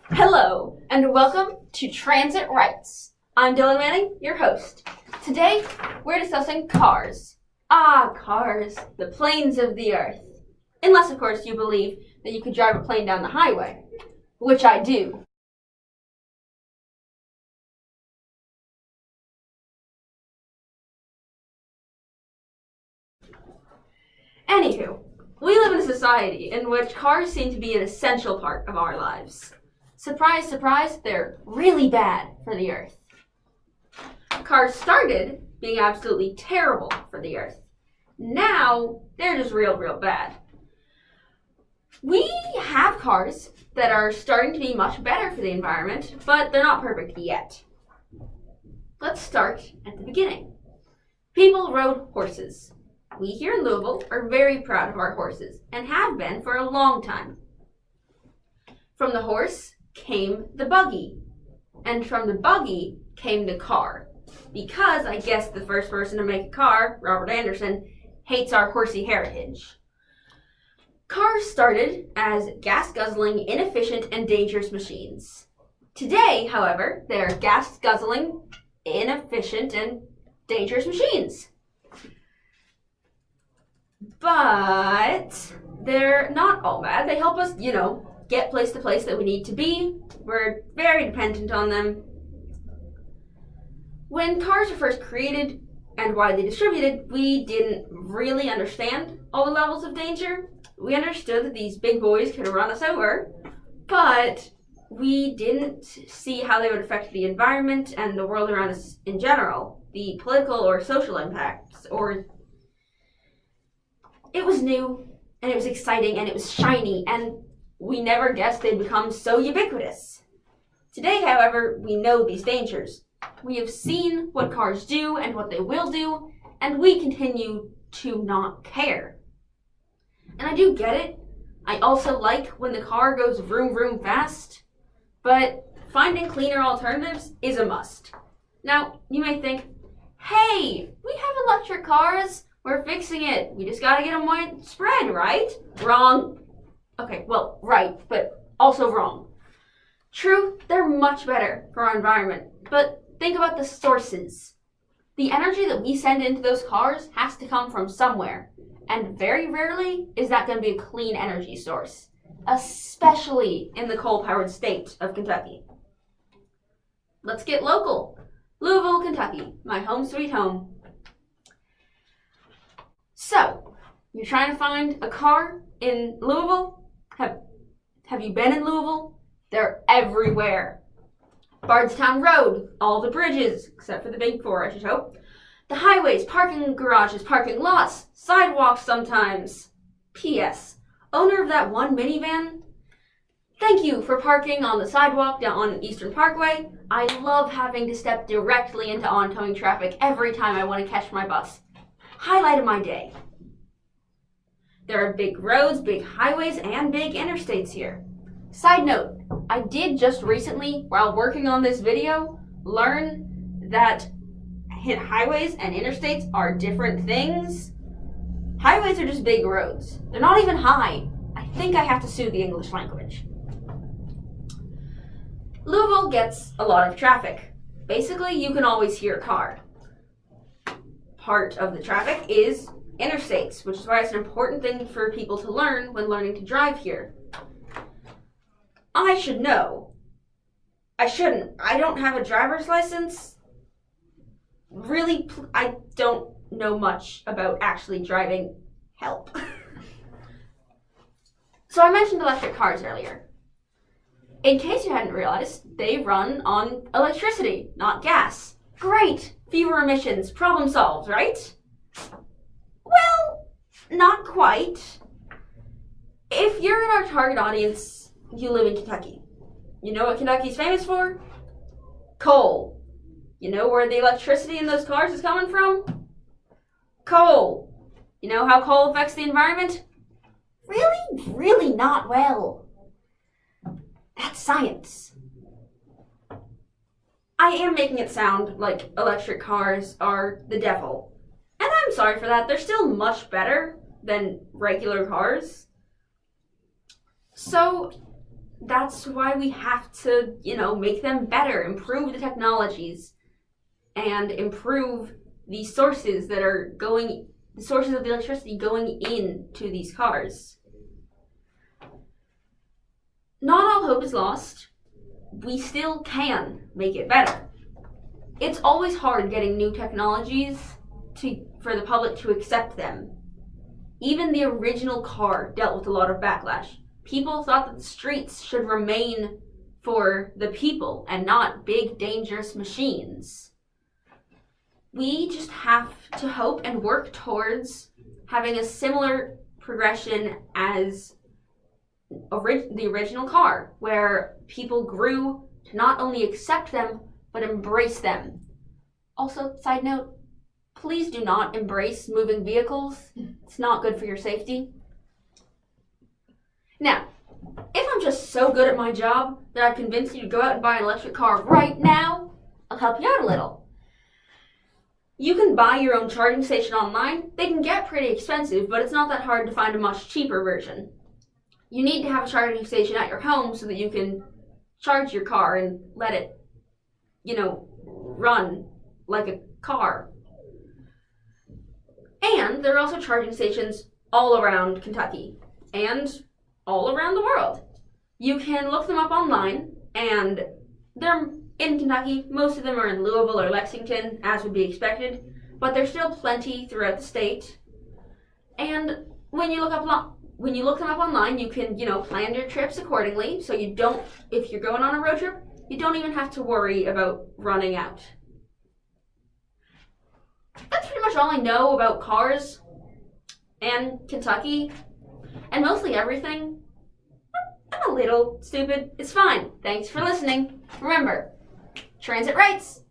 Hello, and welcome to Transit Rights. I'm Dylan Manning, your host. Today, we're discussing cars. Cars, the planes of the earth. Unless, of course, you believe that you could drive a plane down the highway, which I do. Anywho, we live in a society in which cars seem to be an essential part of our lives. Surprise, surprise, they're really bad for the earth. Cars started being absolutely terrible for the earth. Now, they're just real bad. We have cars that are starting to be much better for the environment, but they're not perfect yet. Let's start at the beginning. People rode horses. We here in Louisville are very proud of our horses and have been for a long time. From the horse came the buggy, and from the buggy came the car. Because I guess the first person to make a car, Robert Anderson, hates our horsey heritage. Cars started as gas-guzzling, inefficient, and dangerous machines. Today, however, they're gas-guzzling, inefficient, and dangerous machines. But they're not all bad. They help us, get place to place that we need to be. We're very dependent on them. When cars were first created and widely distributed, we didn't really understand all the levels of danger. We understood that these big boys could run us over, but we didn't see how they would affect the environment and the world around us in general, the political or social impacts, or it was new, and it was exciting, and it was shiny, and we never guessed they'd become so ubiquitous. Today, however, we know these dangers. We have seen what cars do and what they will do, and we continue to not care. And I do get it. I also like when the car goes vroom vroom fast, but finding cleaner alternatives is a must. Now, you may think, hey, we have electric cars. We're fixing it. We just gotta get them widespread, right? Wrong. Okay, well, right, but also wrong. True, they're much better for our environment, but think about the sources. The energy that we send into those cars has to come from somewhere, and very rarely is that going to be a clean energy source, especially in the coal-powered state of Kentucky. Let's get local. Louisville, Kentucky, my home sweet home. So, you're trying to find a car in Louisville? Have you been in Louisville? They're everywhere. Bardstown Road, all the bridges, except for the big four, I should hope. The highways, parking garages, parking lots, sidewalks sometimes. P.S. Owner of that one minivan, thank you for parking on the sidewalk down on Eastern Parkway. I love having to step directly into oncoming traffic every time I want to catch my bus. Highlight of my day. There are big roads, big highways, and big interstates here. Side note, I did just recently, while working on this video, learn that highways and interstates are different things. Highways are just big roads. They're not even high. I think I have to sue the English language. Louisville gets a lot of traffic. Basically, you can always hear a car. Part of the traffic is interstates, which is why it's an important thing for people to learn when learning to drive here. I should know. I shouldn't. I don't have a driver's license. Really, I don't know much about actually driving. Help. So I mentioned electric cars earlier. In case you hadn't realized, they run on electricity, not gas. Great! Fewer emissions, problem solved, right? Well, not quite. If you're in our target audience, you live in Kentucky. You know what Kentucky's famous for? Coal. You know where the electricity in those cars is coming from? Coal. You know how coal affects the environment? Really not well. That's science. I am making it sound like electric cars are the devil. And I'm sorry for that. They're still much better than regular cars. So, that's why we have to, make them better, improve the technologies, and improve the sources of the electricity going into these cars. Not all hope is lost. We still can make it better. It's always hard getting new technologies for the public to accept them. Even the original car dealt with a lot of backlash. People thought that the streets should remain for the people and not big, dangerous machines. We just have to hope and work towards having a similar progression as the original car, where people grew to not only accept them, but embrace them. Also, side note, please do not embrace moving vehicles. It's not good for your safety. Now, if I'm just so good at my job that I've convinced you to go out and buy an electric car right now, I'll help you out a little. You can buy your own charging station online. They can get pretty expensive, but it's not that hard to find a much cheaper version. You need to have a charging station at your home so that you can charge your car and let it, run like a car. And there are also charging stations all around Kentucky and all around the world. You can look them up online, and they're in Kentucky. Most of them are in Louisville or Lexington, as would be expected, but there's still plenty throughout the state. And when you look them up online, you can, plan your trips accordingly, so if you're going on a road trip, you don't even have to worry about running out. That's pretty much all I know about cars and Kentucky, and mostly everything. I'm a little stupid. It's fine. Thanks for listening. Remember, transit rights.